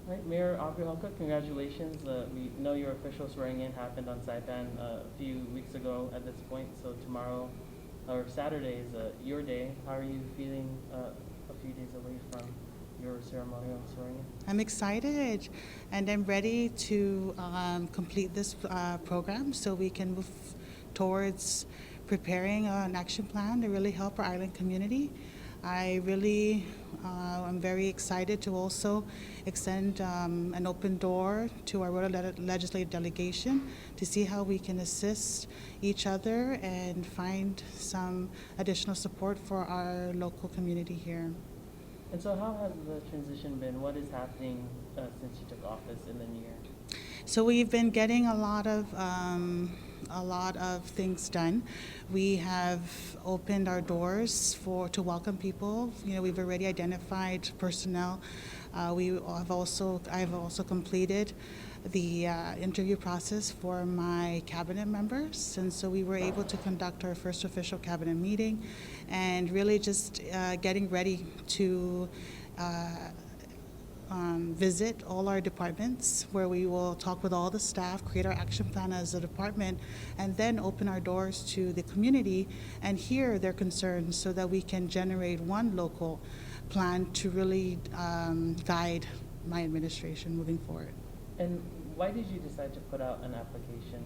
Right, Mayor Aubry Hocog, congratulations. We know your official swearing in happened on Saipan a few weeks ago at this point, so tomorrow or Saturday is your day. How are you feeling a few days away from your ceremonial swearing in? I'm excited and I'm ready to complete this program so we can move towards preparing an action plan to really help our island community. I really am very excited to also extend an open door to our Rota legislative delegation to see how we can assist each other and find some additional support for our local community here. And so how has the transition been? What is happening since you took office in the new year? So we've been getting a lot of things done. We have opened our doors to welcome people. You know, we've already identified personnel. I've also completed the interview process for my cabinet members, and so we were able to conduct our first official cabinet meeting, and really just getting ready to visit all our departments where we will talk with all the staff, create our action plan as a department, and then open our doors to the community and hear their concerns so that we can generate one local plan to really guide my administration moving forward. And why did you decide to put out an application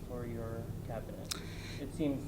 for your cabinet? It seems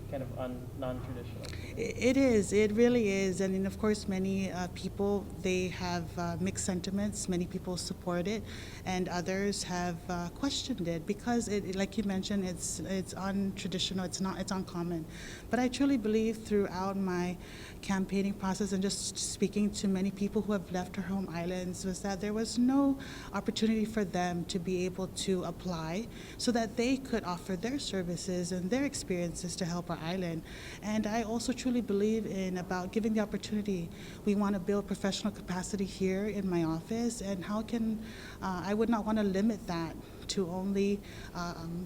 kind of non-traditional. It is. It really is. And then, of course, many people, they have mixed sentiments. Many people support it, and others have questioned it because, like you mentioned, it's untraditional. It's uncommon. But I truly believe throughout my campaigning process and just speaking to many people who have left our home islands was that there was no opportunity for them to be able to apply so that they could offer their services and their experiences to help our island. And I also truly believe in about giving the opportunity. We want to build professional capacity here in my office, and how can I would not want to limit that to only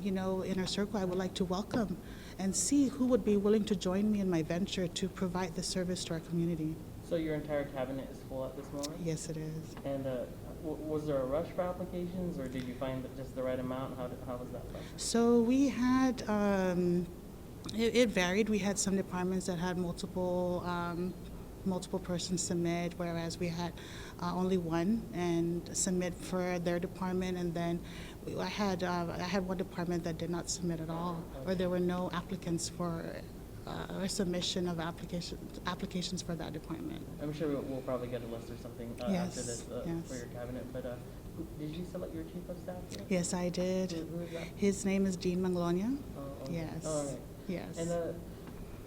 inner circle. I would like to welcome and see who would be willing to join me in my venture to provide the service to our community. So your entire cabinet is full at this moment? Yes, it is. And was there a rush for applications, or did you find just the right amount? How was that process? So we had, it varied. We had some departments that had multiple persons submit, whereas we had only one and submit for their department, and then I had one department that did not submit at all, or there were no applicants for a submission of applications for that department. I'm sure we'll probably get a list or something Yes, after this yes. for your cabinet. But did you select your chief of staff yet? Yes, I did. Who is that? His name is Thomas Manglona. Oh, okay. Yes. Oh, all right. Yes. And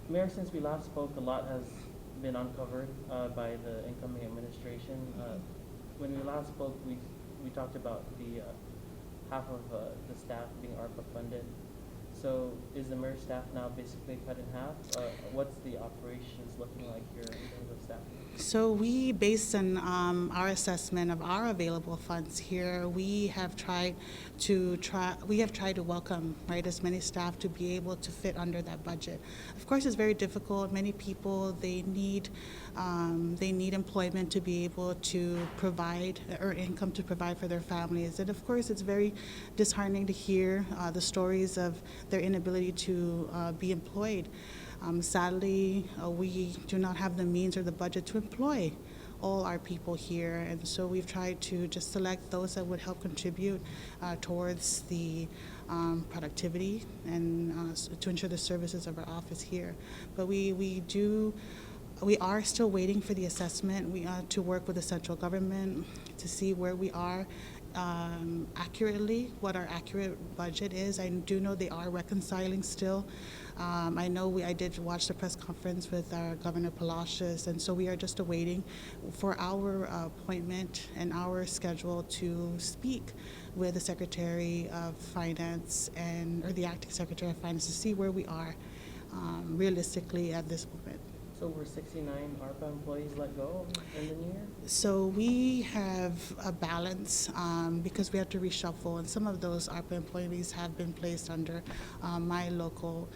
Mayor, since we last spoke, a lot has been uncovered by the incoming administration. When we last spoke, we talked about the half of the staff being ARPA funded. So is the mayor's staff now basically cut in half? What's the operations looking like here in terms of staff? So we, based on our assessment of our available funds here, we have tried to welcome as many staff to be able to fit under that budget. Of course, it's very difficult. Many people, they need employment to be able to provide or income to provide for their families. And of course, it's very disheartening to hear the stories of their inability to be employed. Sadly, we do not have the means or the budget to employ all our people here, and so we've tried to just select those that would help contribute towards the productivity and to ensure the services of our office here. But we are still waiting for the assessment. We to work with the central government to see where we are accurately, what our accurate budget is. I do know they are reconciling still. I know I did watch the press conference with our Governor Palacios, and so we are just awaiting for our appointment and our schedule to speak with the Secretary of Finance or the Acting Secretary of Finance to see where we are realistically at this moment. So were 69 ARPA employees let go in the new year? So we have a balance because we have to reshuffle, and some of those ARPA employees have been placed under my local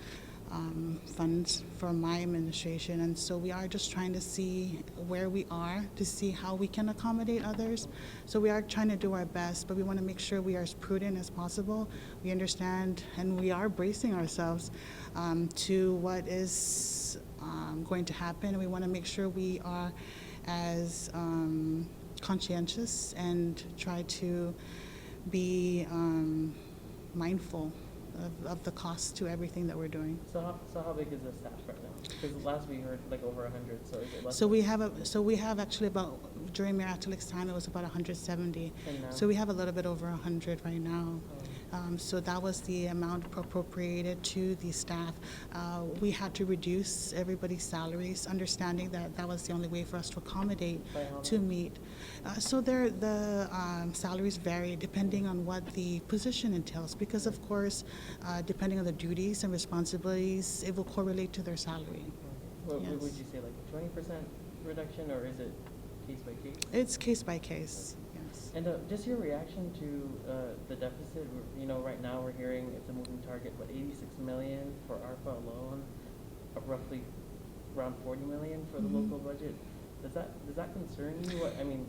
funds for my administration, and so we are just trying to see where we are to see how we can accommodate others. So we are trying to do our best, but we want to make sure we are as prudent as possible. We understand and we are bracing ourselves to what is going to happen, and we want to make sure we are as conscientious and try to be mindful of the cost to everything that we're doing. So how big is the staff right now? Because last we heard like over 100, so is it less? So we have actually about, during Mayor Atulik's time, it was about 170. And now? So we have a little bit over 100 right now. Oh. So that was the amount appropriated to the staff. We had to reduce everybody's salaries, understanding that that was the only way for us to accommodate By how to much? meet. So the salaries vary depending on what the position entails, because of course, depending on the duties and responsibilities, it will correlate to their salary. What Yes. would you say, like a 20% reduction, or is it case by case? It's case by case, yes. And just your reaction to the deficit. You know, right now we're hearing it's a moving target, but 86 million for ARPA alone, roughly around 40 million for the Mhm. local budget. Does that concern you? What I mean,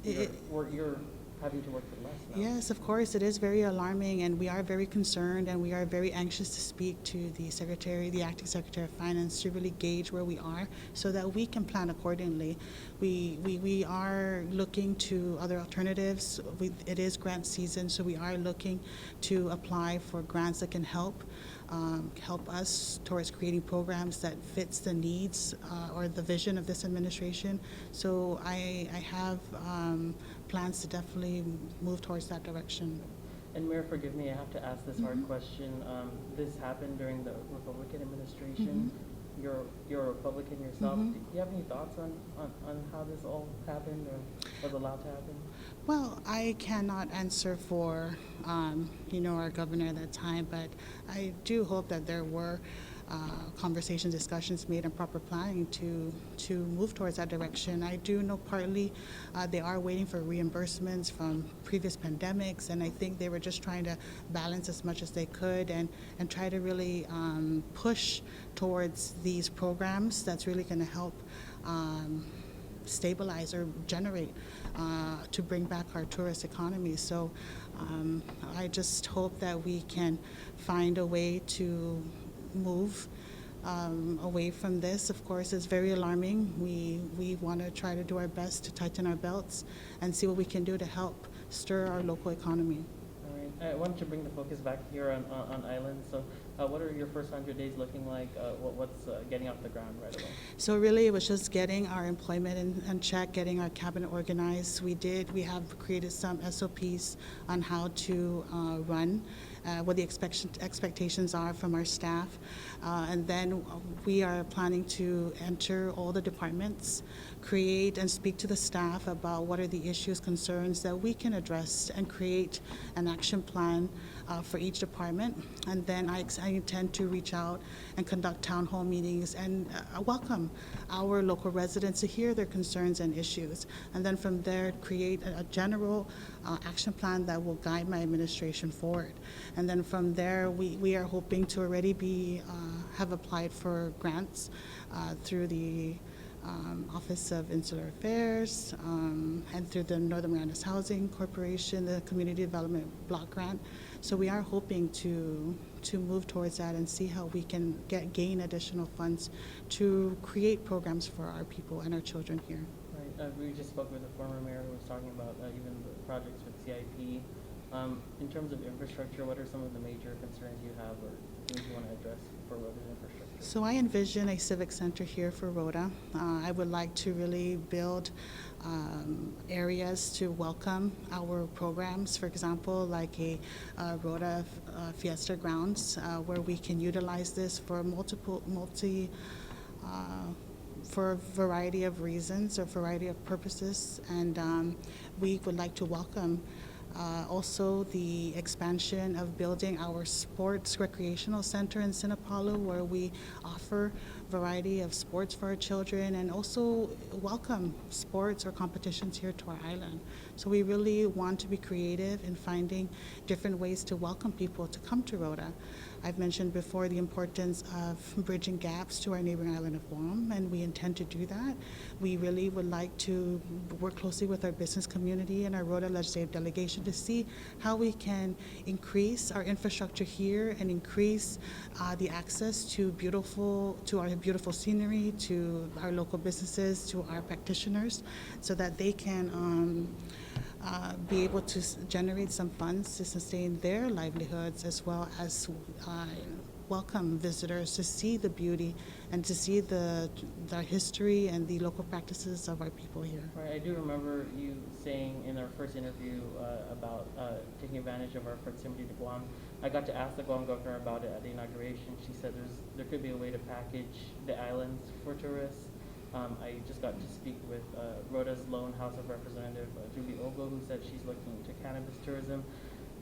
It- you're having to work for less now. Yes, of course, it is very alarming, and we are very concerned, and we are very anxious to speak to the Secretary, the Acting Secretary of Finance, to really gauge where we are so that we can plan accordingly. We are looking to other alternatives. It is grant season, so we are looking to apply for grants that can help us towards creating programs that fits the needs or the vision of this administration. So I have plans to definitely move towards that direction. And Mayor, forgive me, I have to ask this hard Mhm. question. This happened during the Republican administration. You're a Republican yourself. Mhm. Do you have any thoughts on how this all happened or was allowed to happen? Well, I cannot answer for, our governor at that time, but I do hope that there were conversations, discussions made, and proper planning to move towards that direction. I do know partly they are waiting for reimbursements from previous pandemics, and I think they were just trying to balance as much as they could and try to really push towards these programs that's really going to help stabilize or generate to bring back our tourist economy. So I just hope that we can find a way to move away from this. Of course, it's very alarming. We want to try to do our best to tighten our belts and see what we can do to help stir our local economy. All right. I wanted to bring the focus back here on Island. So what are your first 100 days looking like? What's getting off the ground right away? So really, it was just getting our employment in check, getting our cabinet organized. We have created some SOPs on how to run, what the expectations are from our staff. And then we are planning to enter all the departments, create and speak to the staff about what are the issues, concerns that we can address, and create an action plan for each department. And then I intend to reach out and conduct town hall meetings and welcome our local residents to hear their concerns and issues. And then from there, create a general action plan that will guide my administration forward. And then from there, we are hoping to already have applied for grants through the Office of Insular Affairs and through the Northern Marianas Housing Corporation, the Community Development Block Grant. So we are hoping to move towards that and see how we can gain additional funds to create programs for our people and our children here. Right. We just spoke with the former mayor who was talking about even the projects with CIP. In terms of infrastructure, what are some of the major concerns you have or things you want to address for Rota's infrastructure? So I envision a civic center here for Rota. I would like to really build areas to welcome our programs, for example, like a Rota Fiesta Grounds, where we can utilize this for for a variety of reasons or variety of purposes, and we would like to welcome also the expansion of building our sports recreational center in Sinopalu, where we offer variety of sports for our children and also welcome sports or competitions here to our island. So we really want to be creative in finding different ways to welcome people to come to Rota. I've mentioned before the importance of bridging gaps to our neighboring island of Guam, and we intend to do that. We really would like to work closely with our business community and our Rota legislative delegation to see how we can increase our infrastructure here and increase the access to our beautiful scenery, to our local businesses, to our practitioners, so that they can be able to generate some funds to sustain their livelihoods, as well as welcome visitors to see the beauty and to see the history and the local practices of our people here. Right, I do remember you saying in our first interview about taking advantage of our proximity to Guam. I got to ask the Guam governor about it at the inauguration. She said there could be a way to package the islands for tourists. I just got to speak with Rota's lone House of Representative, Julie Ogo, who said she's looking into cannabis tourism.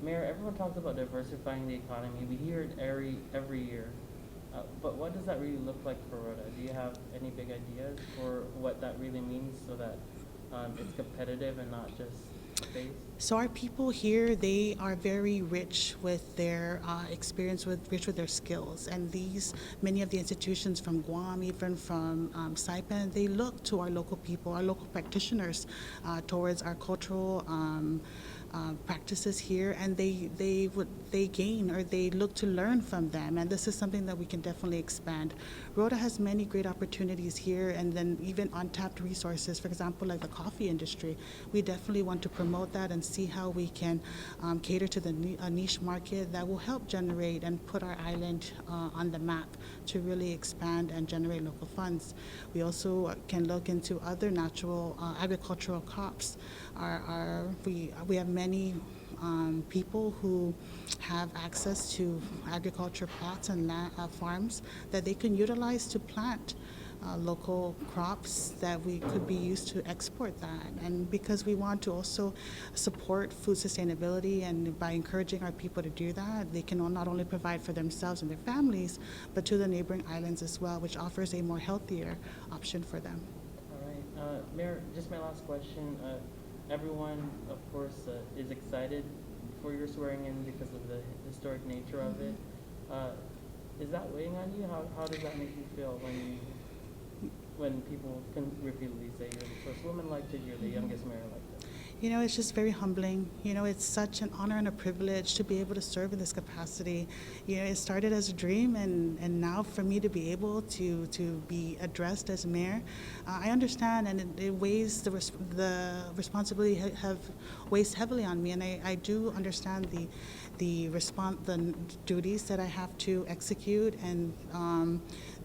Mayor, everyone talks about diversifying the economy. We hear it every year. But what does that really look like for Rota? Do you have any big ideas for what that really means so that it's competitive and not just base? So our people here, they are very rich with their experience, rich with their skills. And many of the institutions from Guam, even from Saipan, they look to our local people, our local practitioners towards our cultural practices here, and they gain or they look to learn from them, and this is something that we can definitely expand. Rota has many great opportunities here, and then even untapped resources, for example, like the coffee industry. We definitely want to promote that and see how we can cater to the niche market that will help generate and put our island on the map to really expand and generate local funds. We also can look into other natural agricultural crops. We have many people who have access to agriculture plots and farms that they can utilize to plant local crops that we could be used to export that. And because we want to also support food sustainability, and by encouraging our people to do that, they can not only provide for themselves and their families, but to the neighboring islands as well, which offers a more healthier option for them. All right, Mayor, just my last question. Everyone, of course, is excited for your swearing in because of the historic nature of it. Is that weighing on you? How does that make you feel when people can repeatedly say you're the first woman elected, you're the youngest mayor elected? You know, it's just very humbling. You know, it's such an honor and a privilege to be able to serve in this capacity. You know, it started as a dream, and now for me to be able to be addressed as mayor, I understand, and it weighs the responsibility weighs heavily on me, and I do understand the duties that I have to execute, and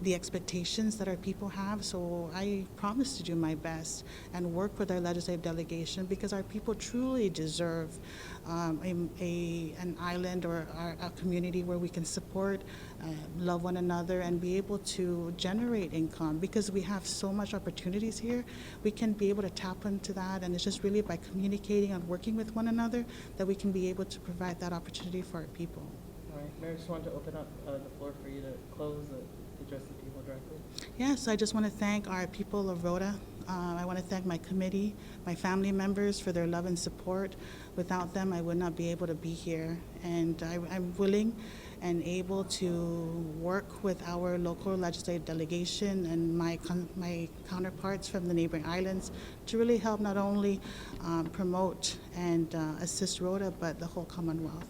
the expectations that our people have. So I promise to do my best and work with our legislative delegation, because our people truly deserve an island or a community where we can support, love one another, and be able to generate income, because we have so much opportunities here. We can be able to tap into that, and it's just really by communicating and working with one another that we can be able to provide that opportunity for our people. All right, Mayor, I just wanted to open up the floor for you to close, address the people directly. Yes, I just want to thank our people of Rota. I want to thank my committee, my family members for their love and support. Without them, I would not be able to be here. And I'm willing and able to work with our local legislative delegation and my counterparts from the neighboring islands to really help not only promote and assist Rota, but the whole Commonwealth.